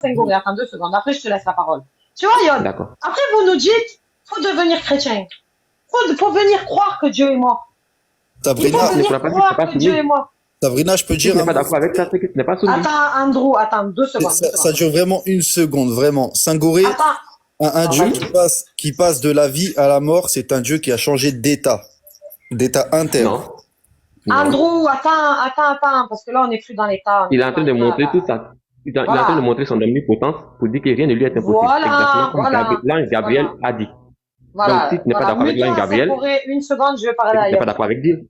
Senghori, attends 2 secondes. Après, je te laisse la parole. Tu vois, Yod, D'accord. après, vous nous dites, faut devenir chrétien. Faut venir croire que Dieu est mort. Il faut Sabrina, Tu ne venir pourras pas dire que tu n'es croire pas que Dieu est soumis. mort. Sabrina, je peux Si tu dire n'es un pas mot? d'accord avec ça, c'est que tu n'es pas soumis. Attends, Andrew, attends, 2 secondes, 2 Ça secondes. dure vraiment 1 seconde, vraiment. Senghori, Attends. un Non, Dieu vas-y. qui passe de la vie à la mort, c'est un Dieu qui a changé d'état interne. Non. Non. Andrew, attends, parce que là, on n'est plus dans l'état. Il est en train de montrer tout ça. Il est en train de Voilà. montrer son omnipotence pour dire que rien ne lui est impossible. Voilà, Exactement comme voilà. l'ange Gabriel Voilà. a dit. Donc, Voilà, si tu n'es pas voilà. d'accord avec l'ange Mute-toi, Gabriel, Senghori, 1 seconde, je vais parler c'est que à tu n'es pas Yod. d'accord avec Dieu.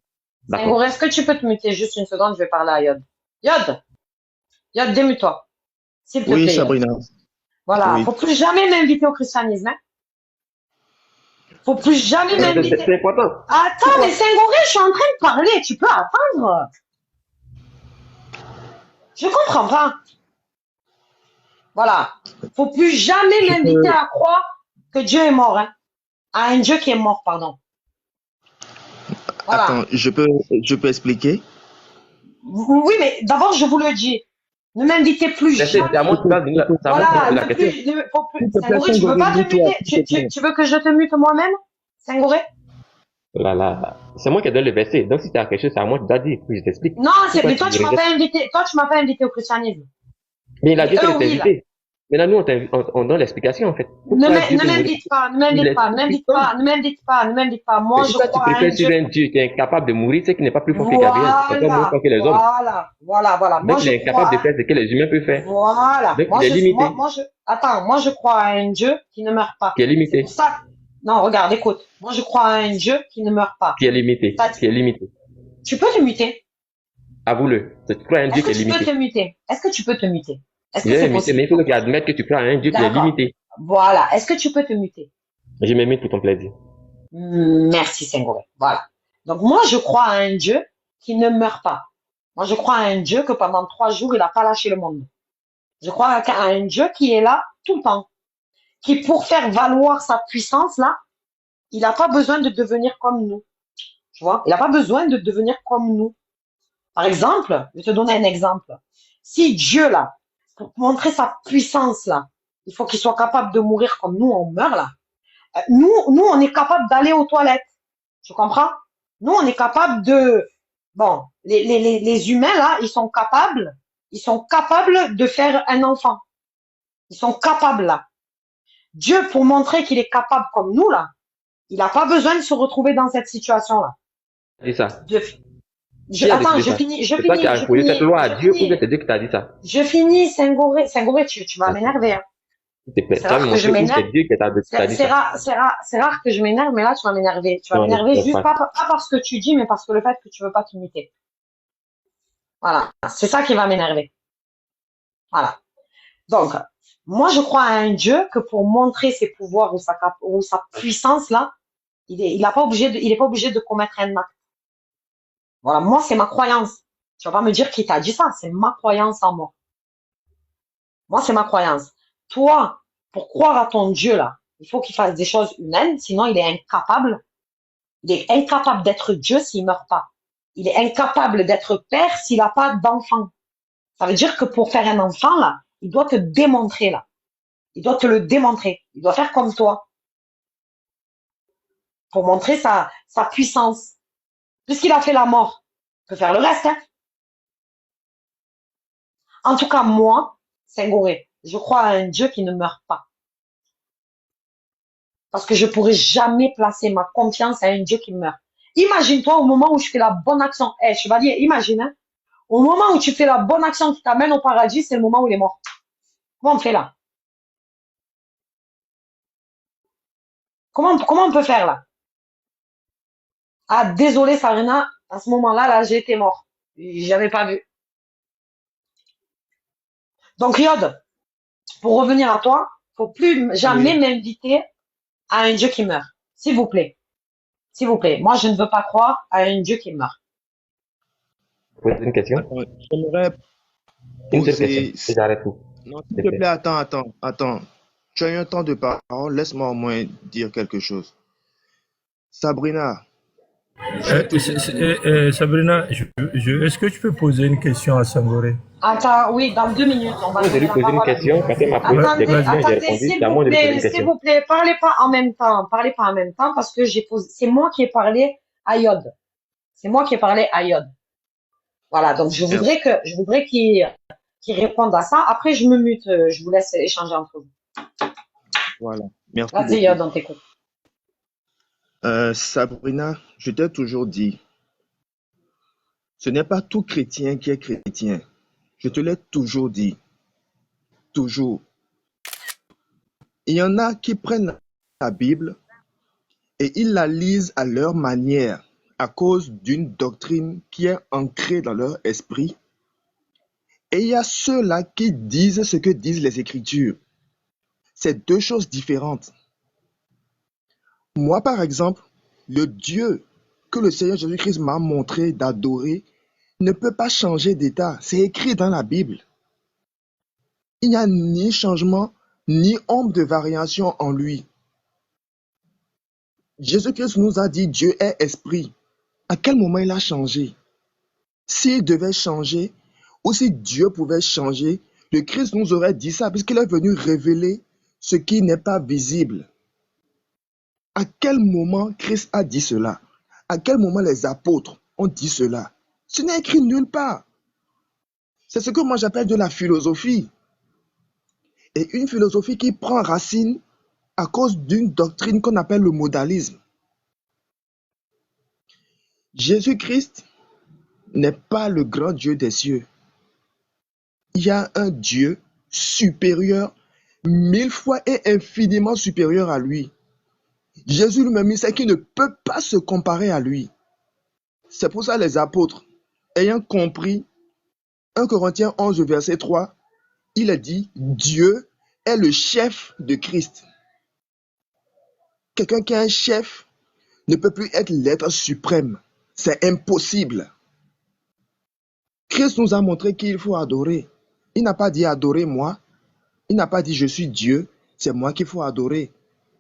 D'accord. Senghori, est-ce que tu peux te muter juste 1 seconde, je vais parler à Yod. Yod, démute-toi. S'il te Oui, plaît, Yod. Sabrina. Voilà, Oui. faut plus jamais m'inviter au christianisme, hein. Faut plus jamais m'inviter. C'est important. Attends, mais Senghori, je suis en train de parler, tu peux attendre. Je comprends pas. Voilà. Faut plus jamais m'inviter à croire que Dieu est mort, hein. À un Dieu qui est mort, pardon. Voilà. Attends, je peux expliquer? Oui, mais d'abord, je vous le dis. Ne m'invitez plus C'est jamais. à moi qui va venir c'est à moi qui va Voilà, poser la ne question. plus, faut plus. Senghori, tu veux pas te muter? Tu veux que je te mute moi-même? Senghori? Là. C'est moi qui donne le verset. Donc, si tu as quelque chose, c'est à moi de te dire. Puis je t'explique. Non, mais toi, tu m'as pas invité. Toi, tu m'as pas invité au christianisme. Mais il a dit Eux, qu'il oui, là. t'invité. Maintenant, nous, on donne l'explication, en fait. Ne m'invite pas. Moi, Si je toi, tu crois à un préfères suivre Dieu. un Dieu qui est incapable de mourir, c'est qu'il n'est pas plus fort que Gabriel. C'est pas moins fort que les hommes. Voilà. Moi, Donc, il est je incapable crois. de faire ce que les humains peuvent faire. Voilà. Donc, il est limité. Attends, moi, je crois à un Dieu qui ne meurt pas. Qui est C'est limité. pour ça. Non, regarde, écoute. Moi, je crois à un Dieu qui ne meurt pas. Qui est limité. Qui est limité. Tu peux te muter? Avoue-le. Tu crois à un Dieu qui est Est-ce que tu peux limité. te muter? Est-ce que tu peux te muter? Est-ce Il que est c'est limité, possible? mais il faut que tu admettes que tu crois à un Dieu qui est D'accord. limité. Voilà. Est-ce que tu peux te muter? Je m'imite pour ton plaisir. Merci, Senghori. Voilà. Donc, moi, je crois à un Dieu qui ne meurt pas. Moi, je crois à un Dieu que pendant 3 jours, il n'a pas lâché le monde. Je crois à un Dieu qui est là tout le temps. Qui, pour faire valoir sa puissance, là, il n'a pas besoin de devenir comme nous. Tu vois? Il n'a pas besoin de devenir comme nous. Par exemple, je vais te donner un exemple. Si Dieu, là, pour montrer sa puissance, là, il faut qu'il soit capable de mourir comme nous, on meurt, là. Nous, on est capable d'aller aux toilettes. Tu comprends? Nous, on est capable de... Bon, les humains, là, ils sont capables de faire un enfant. Ils sont capables, là. Dieu, pour montrer qu'il est capable comme nous, là, il n'a pas besoin de se retrouver dans cette situation-là. Dis ça. Attends, je finis. C'est toi qui as imposé cette loi à Dieu ou bien c'est Dieu qui t'a dit ça? Je finis, Senghori, tu vas m'énerver, hein. C'est rare que je m'énerve. C'est Dieu qui t'a dit ça. C'est rare que je m'énerve, mais là, tu vas m'énerver. Tu vas m'énerver juste pas parce que tu dis, mais parce que le fait que tu veux pas t'imiter. Voilà. C'est ça qui va m'énerver. Voilà. Donc, moi, je crois à un Dieu que pour montrer ses pouvoirs ou sa puissance, là, il est pas obligé de commettre un acte. Voilà. Moi, c'est ma croyance. Tu vas pas me dire qui t'a dit ça. C'est ma croyance en moi. Moi, c'est ma croyance. Toi, pour croire à ton Dieu, là, il faut qu'il fasse des choses humaines, sinon il est incapable. Il est incapable d'être Dieu s'il meurt pas. Il est incapable d'être père s'il n'a pas d'enfant. Ça veut dire que pour faire un enfant, là, il doit te démontrer, là. Il doit te le démontrer. Il doit faire comme toi. Pour montrer sa puissance. Puisqu'il a fait la mort, il peut faire le reste, hein. En tout cas, moi, Senghori, je crois à un Dieu qui ne meurt pas. Parce que je pourrais jamais placer ma confiance à un Dieu qui meurt. Imagine-toi au moment où je fais la bonne action. Chevalier, imagine, hein. Au moment où tu fais la bonne action qui t'amène au paradis, c'est le moment où il est mort. Comment on fait là? Comment on peut faire là? Ah, désolé, Sarina, à ce moment-là, là, j'ai été mort. J'avais pas vu. Donc, Yod, pour revenir à toi, faut plus jamais m'inviter à un Dieu qui meurt. S'il vous plaît. S'il vous plaît. Moi, je ne veux pas croire à un Dieu qui meurt. Poser une question? J'aimerais Une seule poser... question. Et j'arrête tout. Non, s'il te plaît, attends. Tu as eu un temps de parole, laisse-moi au moins dire quelque chose. Sabrina, Je vais te donner. Sabrina, est-ce que tu peux poser une question à Sangoré? Attends, oui, dans 2 minutes, on va Moi, je donner lui la poser une parole à lui. question, quand elle m'a posé des Attendez, questions, j'ai attendez, répondu. C'est à moi de lui poser une s'il question. vous plaît, parlez pas en même temps parce que j'ai posé, c'est moi qui ai parlé à Yod. C'est moi qui ai parlé à Yod. Voilà, donc Merci. je voudrais qu'il réponde à ça. Après, je me mute, je vous laisse échanger entre vous. Voilà. Merci Vas-y, beaucoup. Yod, on t'écoute. Sabrina, je t'ai toujours dit, ce n'est pas tout chrétien qui est chrétien. Je te l'ai toujours dit, toujours. Il y en a qui prennent la Bible et ils la lisent à leur manière, à cause d'une doctrine qui est ancrée dans leur esprit. Et il y a ceux-là qui disent ce que disent les Écritures. C'est deux choses différentes. Moi, par exemple, le Dieu que le Seigneur Jésus-Christ m'a montré d'adorer ne peut pas changer d'état. C'est écrit dans la Bible. Il n'y a ni changement, ni ombre de variation en lui. Jésus-Christ nous a dit Dieu est esprit. À quel moment il a changé? S'il devait changer, ou si Dieu pouvait changer, le Christ nous aurait dit ça, puisqu'il est venu révéler ce qui n'est pas visible. À quel moment Christ a dit cela? À quel moment les apôtres ont dit cela? Ce n'est écrit nulle part. C'est ce que moi j'appelle de la philosophie. Et une philosophie qui prend racine à cause d'une doctrine qu'on appelle le modalisme. Jésus-Christ n'est pas le grand Dieu des cieux. Il y a un Dieu supérieur, 1000 fois et infiniment supérieur à lui. Jésus lui-même, il sait qu'il ne peut pas se comparer à lui. C'est pour ça les apôtres, ayant compris 1 Corinthiens 11, verset 3, il a dit, Dieu est le chef de Christ. Quelqu'un qui est un chef ne peut plus être l'être suprême. C'est impossible. Christ nous a montré qu'il faut adorer. Il n'a pas dit adorez-moi. Il n'a pas dit je suis Dieu, c'est moi qu'il faut adorer.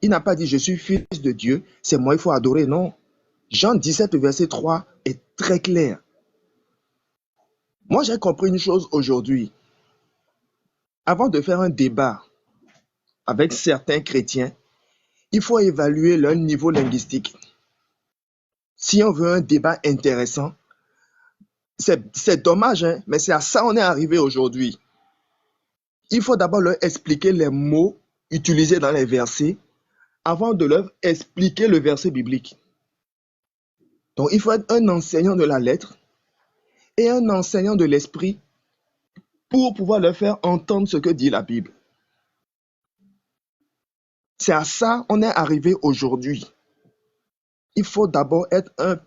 Il n'a pas dit je suis fils de Dieu, c'est moi qu'il faut adorer. Non. Jean 17, verset 3 est très clair. Moi, j'ai compris une chose aujourd'hui. Avant de faire un débat avec certains chrétiens, il faut évaluer leur niveau linguistique. Si on veut un débat intéressant, c'est dommage, hein, mais c'est à ça qu'on est arrivé aujourd'hui. Il faut d'abord leur expliquer les mots utilisés dans les versets avant de leur expliquer le verset biblique. Donc, il faut être un enseignant de la lettre et un enseignant de l'esprit pour pouvoir leur faire entendre ce que dit la Bible. C'est à ça qu'on est arrivé aujourd'hui. Il faut d'abord être un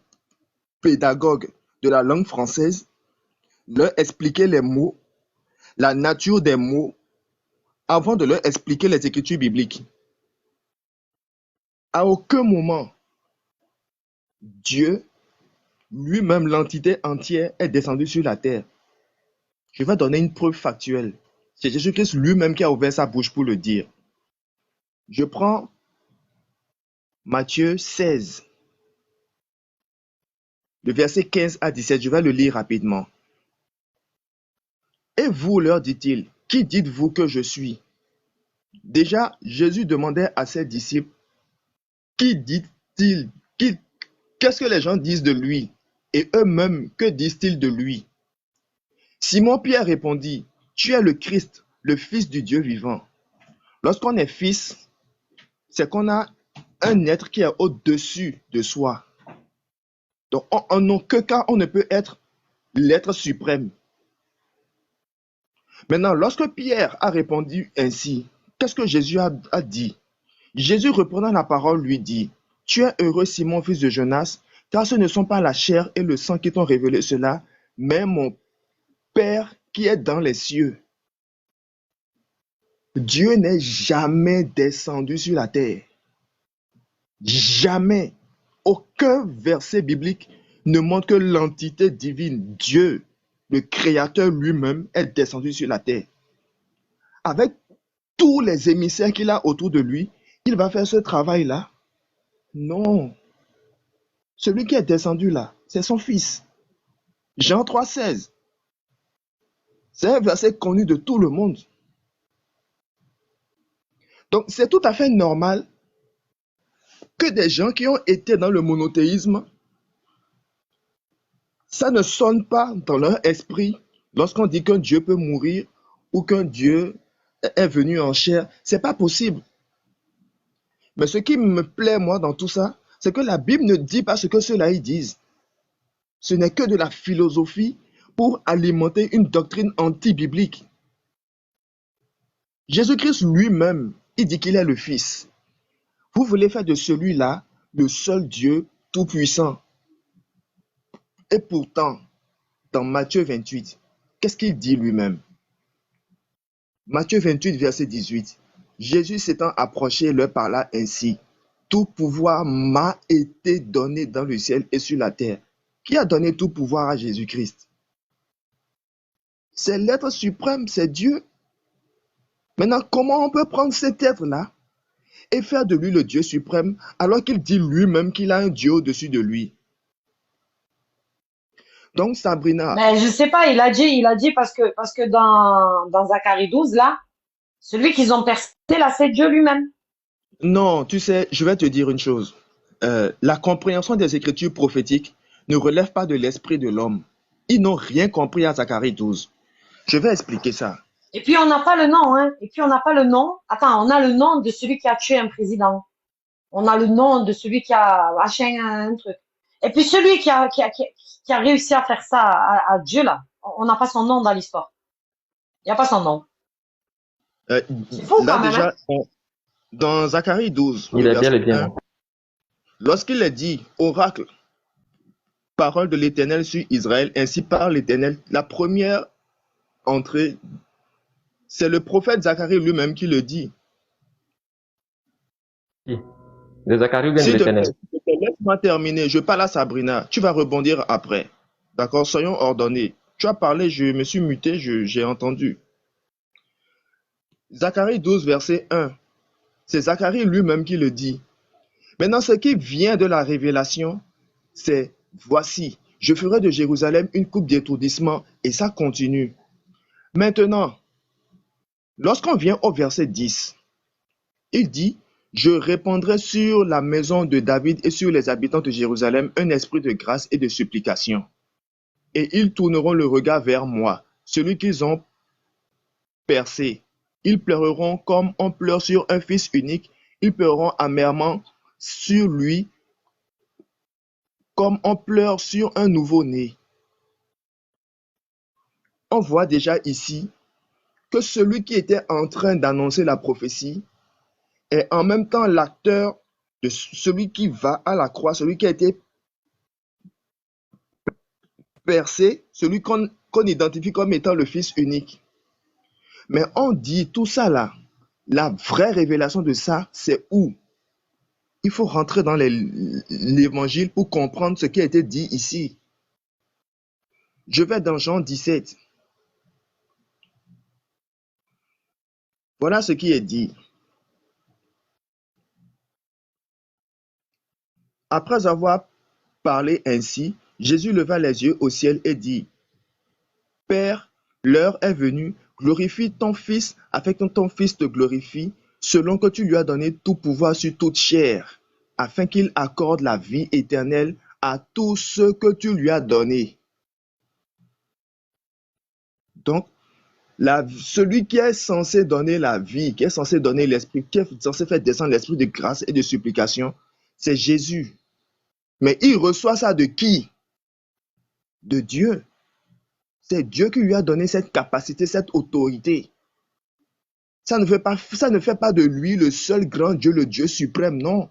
pédagogue de la langue française, leur expliquer les mots, la nature des mots, avant de leur expliquer les écritures bibliques. À aucun moment, Dieu, lui-même l'entité entière, est descendu sur la terre. Je vais donner une preuve factuelle. C'est Jésus-Christ lui-même qui a ouvert sa bouche pour le dire. Je prends Matthieu 16, le verset 15 à 17. Je vais le lire rapidement. Et vous, leur dit-il, qui dites-vous que je suis? Déjà, Jésus demandait à ses disciples, qui dit-il, qu'est-ce que les gens disent de lui? Et eux-mêmes, que disent-ils de lui? Simon-Pierre répondit, tu es le Christ, le Fils du Dieu vivant. Lorsqu'on est fils, c'est qu'on a un être qui est au-dessus de soi. Donc, en aucun cas, on ne peut être l'être suprême. Maintenant, lorsque Pierre a répondu ainsi, qu'est-ce que Jésus a dit? Jésus, reprenant la parole, lui dit, tu es heureux, Simon, fils de Jonas, car ce ne sont pas la chair et le sang qui t'ont révélé cela, mais mon Père qui est dans les cieux. Dieu n'est jamais descendu sur la terre. Jamais. Aucun verset biblique ne montre que l'entité divine, Dieu, le Créateur lui-même, est descendu sur la terre. Avec tous les émissaires qu'il a autour de lui, il va faire ce travail-là? Non. Celui qui est descendu là, c'est son Fils. Jean 3,16. C'est un verset connu de tout le monde. Donc, c'est tout à fait normal que des gens qui ont été dans le monothéisme, ça ne sonne pas dans leur esprit lorsqu'on dit qu'un Dieu peut mourir ou qu'un Dieu est venu en chair. C'est pas possible. Mais ce qui me plaît, moi, dans tout ça, c'est que la Bible ne dit pas ce que ceux-là ils disent. Ce n'est que de la philosophie pour alimenter une doctrine anti-biblique. Jésus-Christ lui-même, il dit qu'il est le Fils. Vous voulez faire de celui-là le seul Dieu tout-puissant. Et pourtant, dans Matthieu 28, qu'est-ce qu'il dit lui-même? Matthieu 28, verset 18. Jésus s'étant approché leur parla ainsi. Tout pouvoir m'a été donné dans le ciel et sur la terre. Qui a donné tout pouvoir à Jésus-Christ? C'est l'être suprême, c'est Dieu. Maintenant, comment on peut prendre cet être-là et faire de lui le Dieu suprême alors qu'il dit lui-même qu'il a un Dieu au-dessus de lui? Donc, Sabrina, Mais je sais pas, il a dit parce que dans Zacharie 12, là, celui qu'ils ont percé, là, c'est Dieu lui-même. non, tu sais, je vais te dire une chose. La compréhension des Écritures prophétiques ne relève pas de l'esprit de l'homme. Ils n'ont rien compris à Zacharie 12. Je vais expliquer ça. Et puis on n'a pas le nom, hein. Et puis on n'a pas le nom. Attends, on a le nom de celui qui a tué un président. On a le nom de celui qui a acheté un truc. Et puis celui qui a réussi à faire ça à Dieu, là, on n'a pas son nom dans l'histoire. Il n'y a pas son nom. C'est fou Là quand même, déjà, hein. dans Zacharie 12, Il le est bien, verset il est bien. 1, lorsqu'il est dit, oracle, parole de l'Éternel sur Israël, ainsi parle l'Éternel, la première entrée, c'est le prophète Zacharie lui-même qui le dit. De Zacharie ou bien de S'il te plaît, l'Éternel? laisse-moi terminer. Je parle à Sabrina. Tu vas rebondir après. D'accord? Soyons ordonnés. Tu as parlé, je me suis muté, j'ai entendu. Zacharie 12, verset 1. C'est Zacharie lui-même qui le dit. Maintenant, ce qui vient de la révélation, c'est voici, je ferai de Jérusalem une coupe d'étourdissement, et ça continue. Maintenant, lorsqu'on vient au verset 10, il dit, je répandrai sur la maison de David et sur les habitants de Jérusalem un esprit de grâce et de supplication. Et ils tourneront le regard vers moi, celui qu'ils ont percé. Ils pleureront comme on pleure sur un fils unique, ils pleureront amèrement sur lui comme on pleure sur un nouveau-né. On voit déjà ici que celui qui était en train d'annoncer la prophétie est en même temps l'acteur de celui qui va à la croix, celui qui a été percé, celui qu'on identifie comme étant le fils unique. Mais on dit tout ça là, la vraie révélation de ça, c'est où? Il faut rentrer dans l'évangile pour comprendre ce qui a été dit ici. Je vais dans Jean 17. Voilà ce qui est dit. Après avoir parlé ainsi, Jésus leva les yeux au ciel et dit, Père, l'heure est venue, glorifie ton Fils afin que ton Fils te glorifie, selon que tu lui as donné tout pouvoir sur toute chair, afin qu'il accorde la vie éternelle à tous ceux que tu lui as donnés. Donc, celui qui est censé donner la vie, qui est censé donner l'esprit, qui est censé faire descendre l'esprit de grâce et de supplication, c'est Jésus. Mais il reçoit ça de qui? De Dieu. C'est Dieu qui lui a donné cette capacité, cette autorité. Ça ne fait pas de lui le seul grand Dieu, le Dieu suprême, non.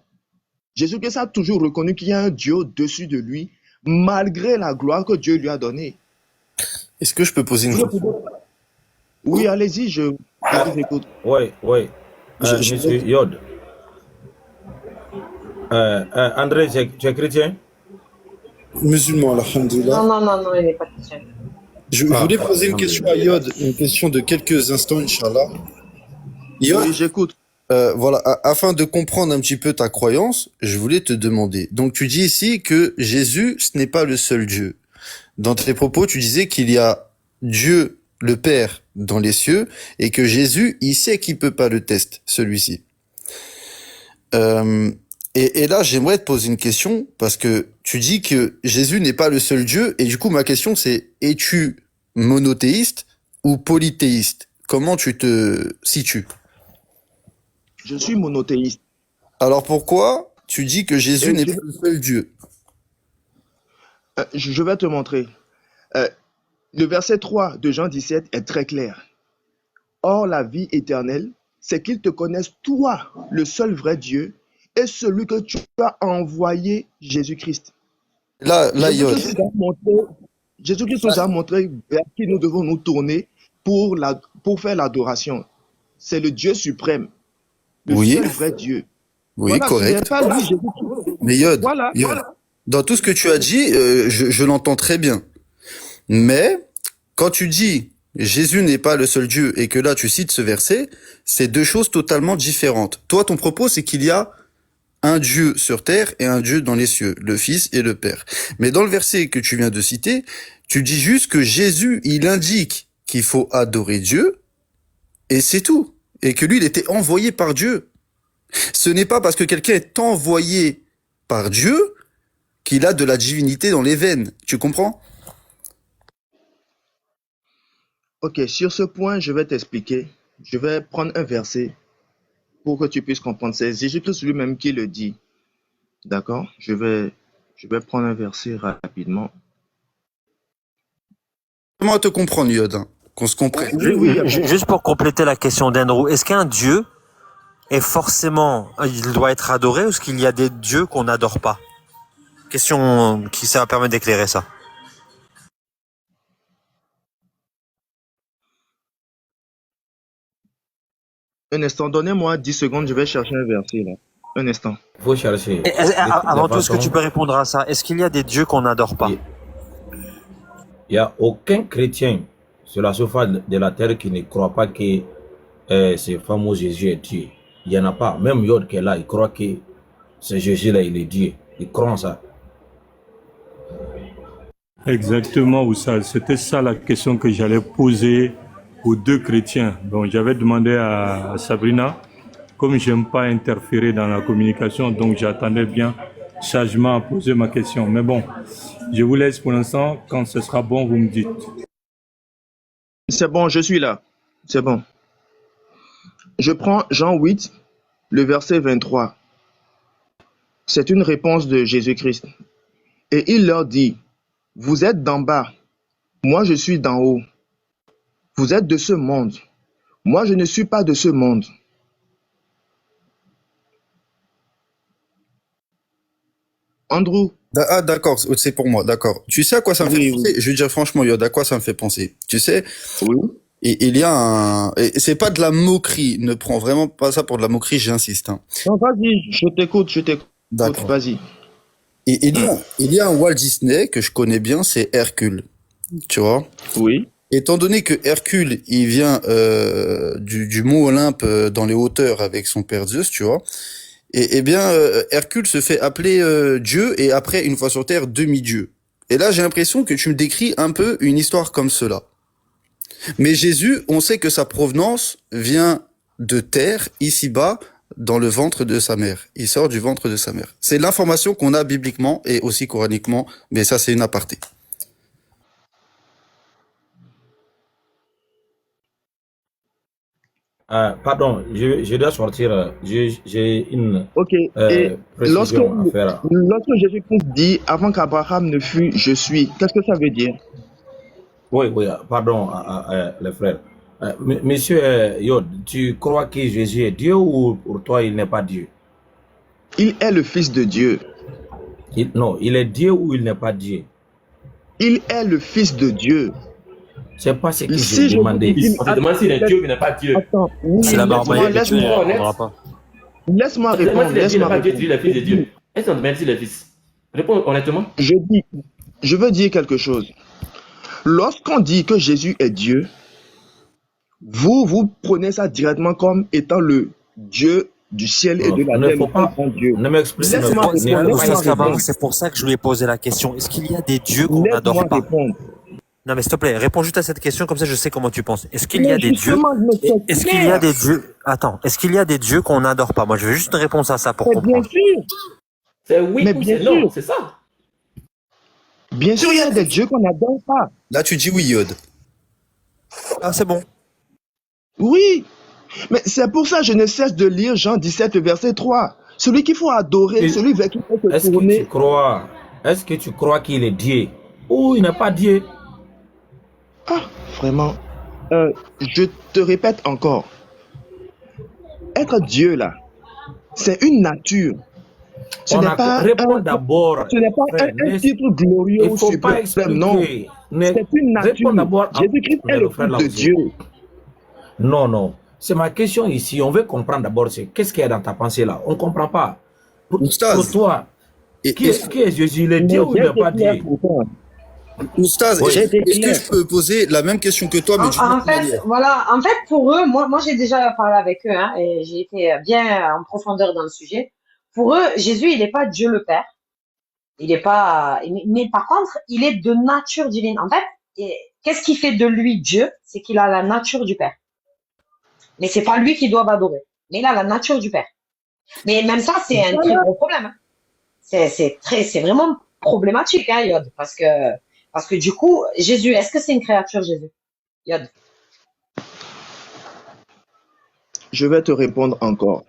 Jésus-Christ a toujours reconnu qu'il y a un Dieu au-dessus de lui, malgré la gloire que Dieu lui a donnée. Est-ce que je peux poser une question? Oui, allez-y, je vous écoute. Oui. Monsieur Yod. André, tu es chrétien? Musulman, alhamdoulilah. Non, il n'est pas chrétien. Je voulais poser une question à Yod, une question de quelques instants, Inch'Allah. Yod, Oui, j'écoute. Voilà, afin de comprendre un petit peu ta croyance, je voulais te demander. Donc tu dis ici que Jésus, ce n'est pas le seul Dieu. Dans tes propos, tu disais qu'il y a Dieu, le Père, dans les cieux, et que Jésus, il sait qu'il peut pas le tester, celui-ci. Et là, j'aimerais te poser une question, parce que tu dis que Jésus n'est pas le seul Dieu, et du coup, ma question c'est, es-tu monothéiste ou polythéiste? Comment tu te situes? Je suis monothéiste. Alors pourquoi tu dis que Jésus Et n'est je, pas le seul Dieu? je vais te montrer. Euh, le verset 3 de Jean 17 est très clair. Or, la vie éternelle, c'est qu'ils te connaissent, toi, le seul vrai Dieu, et celui que tu as envoyé, Jésus-Christ. Là, Yod. Jésus-Christ nous a montré vers qui nous devons nous tourner pour faire l'adoration. C'est le Dieu suprême, le Oui, seul vrai Dieu. oui, Voilà, ce n'est correct. pas lui, Jésus-Christ. Mais Yod, Voilà. dans tout ce que tu as dit, je l'entends très bien. Mais quand tu dis Jésus n'est pas le seul Dieu et que là tu cites ce verset, c'est deux choses totalement différentes. Toi, ton propos, c'est qu'il y a un Dieu sur terre et un Dieu dans les cieux, le Fils et le Père. Mais dans le verset que tu viens de citer, tu dis juste que Jésus, il indique qu'il faut adorer Dieu et c'est tout. Et que lui, il était envoyé par Dieu. Ce n'est pas parce que quelqu'un est envoyé par Dieu qu'il a de la divinité dans les veines. Tu comprends? Ok, sur ce point, je vais t'expliquer. Je vais prendre un verset pour que tu puisses comprendre. C'est Jésus-Christ lui-même qui le dit. D'accord? Je vais prendre un verset rapidement. Comment te comprendre, Yod, hein, qu'on se comprenne. Oui, Juste pour compléter la question d'Andrew, est-ce qu'un dieu est forcément, il doit être adoré ou est-ce qu'il y a des dieux qu'on n'adore pas? Question qui ça va permettre d'éclairer ça. un instant, donnez-moi 10 secondes, je vais chercher un verset là. Un instant. Faut chercher. Avant tout, est-ce que tu peux répondre à ça? Est-ce qu'il y a des dieux qu'on n'adore pas? Il n'y a aucun chrétien sur la surface de la terre qui ne croit pas que ce fameux Jésus est Dieu. Il n'y en a pas. Même Yod qui est là, il croit que ce Jésus-là, il est Dieu. Il croit en ça. Exactement, Oussal. C'était ça la question que j'allais poser aux deux chrétiens. Donc, j'avais demandé à Sabrina, comme j'aime pas interférer dans la communication, donc j'attendais bien sagement à poser ma question. Mais bon, je vous laisse pour l'instant. Quand ce sera bon, vous me dites. C'est bon, je suis là. C'est bon. Je prends Jean 8, le verset 23. C'est une réponse de Jésus-Christ. Et il leur dit, vous êtes d'en bas, moi je suis d'en haut. Vous êtes de ce monde, moi je ne suis pas de ce monde. Andrew. Ah, d'accord, c'est pour moi, d'accord. Tu sais à quoi ça me fait penser? Je veux dire franchement, Yod, à quoi ça me fait penser? Tu sais, Oui. et il y a un... et c'est pas de la moquerie, ne prends vraiment pas ça pour de la moquerie, j'insiste. Hein. Non, vas-y, je t'écoute. D'accord. Vas-y. Et il y a un Walt Disney que je connais bien, c'est Hercule. Tu vois? Oui. Étant donné que Hercule, il vient du mont Olympe dans les hauteurs avec son père Zeus, tu vois, et bien Hercule se fait appeler Dieu et après, une fois sur Terre, demi-dieu. Et là, j'ai l'impression que tu me décris un peu une histoire comme cela. Mais Jésus, on sait que sa provenance vient de terre, ici-bas, dans le ventre de sa mère. Il sort du ventre de sa mère. C'est l'information qu'on a bibliquement et aussi coraniquement, mais ça, c'est une aparté. Pardon, je dois sortir. J'ai une Ok. Et lorsque précision à faire. Jésus-Christ dit, avant qu'Abraham ne fût, je suis, qu'est-ce que ça veut dire? Oui, pardon, les frères. Monsieur Yod, tu crois que Jésus est Dieu ou pour toi il n'est pas Dieu? Il est le Fils de Dieu. Non, il est Dieu ou il n'est pas Dieu? Il est le Fils de Dieu. C'est pas ce que Si j'ai demandé. On te demande s'il est Dieu, mais il n'est pas Dieu. Attends, C'est la barbarie que tu ne répondras pas. laisse-moi On te demande répondre. s'il est Dieu, il Laisse-moi n'est pas Dieu, tu répondre. dis le Fils de Dieu. Est-ce qu'on te demande s'il est Fils? Réponds honnêtement. Je veux dire quelque chose. Lorsqu'on dit que Jésus est Dieu, vous prenez ça directement comme étant le Dieu du ciel et de la Ne terre, faut le pas, seul grand Dieu. ne m'explique, Laisse-moi répondre, Oustaz laisse-moi Kamara, répondre. c'est pour ça que je lui ai posé la question. Est-ce qu'il y a des dieux qu'on n'adore Laisse-moi pas? répondre. Non, mais s'il te plaît, réponds juste à cette question, comme ça je sais comment tu penses. Est-ce qu'il y a Mais des dieux? justement, je me fais Est-ce qu'il y a clair. des dieux? Attends, est-ce qu'il y a des dieux qu'on n'adore pas? Moi, je veux juste une réponse à ça pour Mais bien comprendre. sûr, c'est oui mais ou bien c'est non, sûr. c'est ça. Bien sûr, il y a des dieux qu'on n'adore pas. Là, tu dis oui, Yod. Ah, c'est bon. Oui, mais c'est pour ça que je ne cesse de lire Jean 17, verset 3. Celui qu'il faut adorer, Et celui vers qui il faut se Est-ce que tu tourner. crois, est-ce que tu crois qu'il est Dieu ou il n'est pas Dieu? Ah, vraiment. Je te répète encore. Être Dieu, là, c'est une nature. Ce n'est pas Réponds un, d'abord, ce n'est pas frère. un titre glorieux Il ou ne faut pas suprême, non. expliquer. C'est une nature. Réponds d'abord. Jésus-Christ est Mais le frère Fils de Laouzé. Dieu. Non, non. C'est ma question ici. On veut comprendre d'abord qu'est-ce qu'il y a dans ta pensée là. On ne comprend pas. Pour Oustaz, toi, et- qui est Jésus? Il est Dieu ou il J'ai n'est pas été clair Dieu? pourtant. Oustaz, Oui. est-ce J'ai été que clair. je peux poser la même question que toi, mais d'une En autre fait, manière? voilà, en fait, pour eux, moi j'ai déjà parlé avec eux, hein, et j'ai été bien en profondeur dans le sujet. Pour eux, Jésus, il n'est pas Dieu le Père. Il n'est pas, mais par contre, il est de nature divine. En fait, qu'est-ce qui fait de lui Dieu? C'est qu'il a la nature du Père. Mais c'est pas lui qui doit adorer. Mais il a la nature du Père. Mais même ça, c'est un très gros problème, hein. C'est vraiment problématique, hein, Yod, parce que du coup, Jésus, est-ce que c'est une créature, Jésus? Yod. Je vais te répondre encore.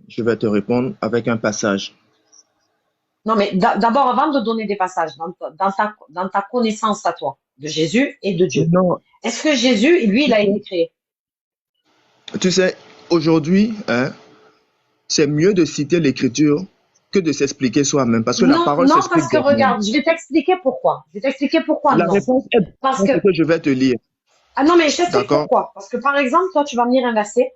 Je vais te répondre avec un passage. Non, mais d'abord, avant de donner des passages, dans ta connaissance à toi, de Jésus et de Dieu, Non, est-ce que Jésus, lui, il a été créé? tu sais, aujourd'hui, hein, c'est mieux de citer l'écriture que de s'expliquer soi-même, parce que la Non, parole non, s'explique parce que d'elle-même. regarde, je vais t'expliquer pourquoi. Je vais t'expliquer pourquoi La non. réponse est Parce dans que, ce que je vais te lire. ah non, mais je t'explique D'accord? pourquoi. Parce que par exemple, toi, tu vas me lire un verset,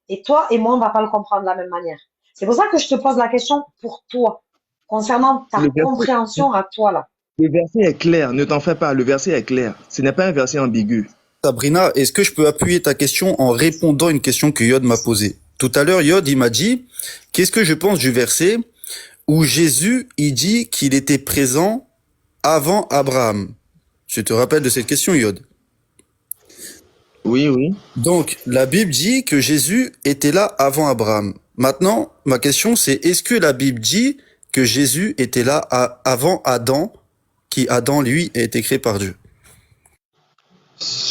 et toi et moi, on va pas le comprendre de la même manière. C'est pour ça que je te pose la question pour toi, concernant ta Le verset, compréhension à toi, là. le verset est clair, ne t'en fais pas, le verset est clair. Ce n'est pas un verset ambigu. Sabrina, est-ce que je peux appuyer ta question en répondant à une question que Yod m'a posée? Tout à l'heure, Yod, il m'a dit, qu'est-ce que je pense du verset où Jésus, il dit qu'il était présent avant Abraham? Je te rappelle de cette question, Yod. Oui, oui. Donc, la Bible dit que Jésus était là avant Abraham. Maintenant, ma question c'est, est-ce que la Bible dit que Jésus était là avant Adam, qui Adam, lui, a été créé par Dieu?